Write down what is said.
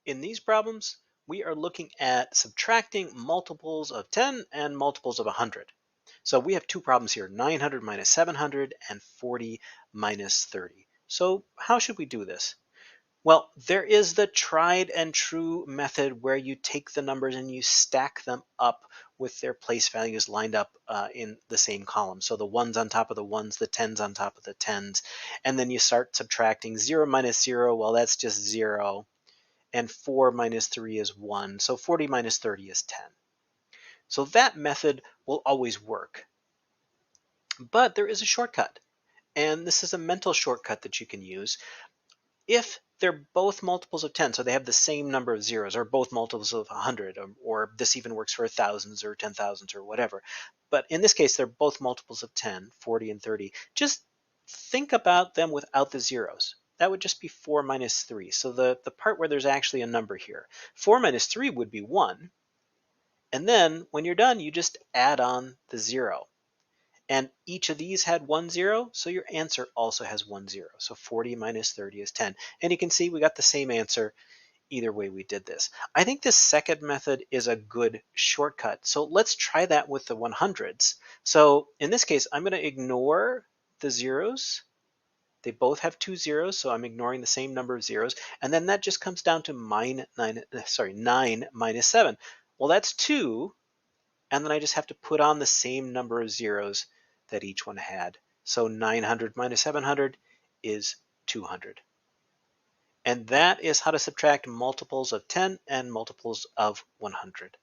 In these problems, we are looking at subtracting multiples of 10 and multiples of 100. So we have two problems here, 900 minus 700 and 40 minus 30. So how should we do this? Well, there is the tried and true method where you take the numbers and you stack them up with their place values lined up in the same column. So the ones on top of the ones, the tens on top of the tens, and then you start subtracting 0 minus 0, well, that's just 0, and 4 minus 3 is 1, so 40 minus 30 is 10. So that method will always work. But there is a shortcut, and this is a mental shortcut that you can use. If they're both multiples of 10, so they have the same number of zeros, or both multiples of 100, or this even works for thousands or 10,000s or whatever. But in this case, they're both multiples of 10, 40 and 30. Just think about them without the zeros. That would just be 4 minus 3. So the part where there's actually a number here. 4 minus 3 would be 1. And then when you're done, you just add on the 0. And each of these had 1 0, so your answer also has 1 0. So 40 minus 30 is 10. And you can see we got the same answer either way we did this. I think this second method is a good shortcut. So let's try that with the 100s. So in this case, I'm going to ignore the zeros. They both have 2 zeros, so I'm ignoring the same number of zeros. And then that just comes down to 9 minus 7. Well, that's 2. And then I just have to put on the same number of zeros that each one had. So 900 minus 700 is 200. And that is how to subtract multiples of 10 and multiples of 100.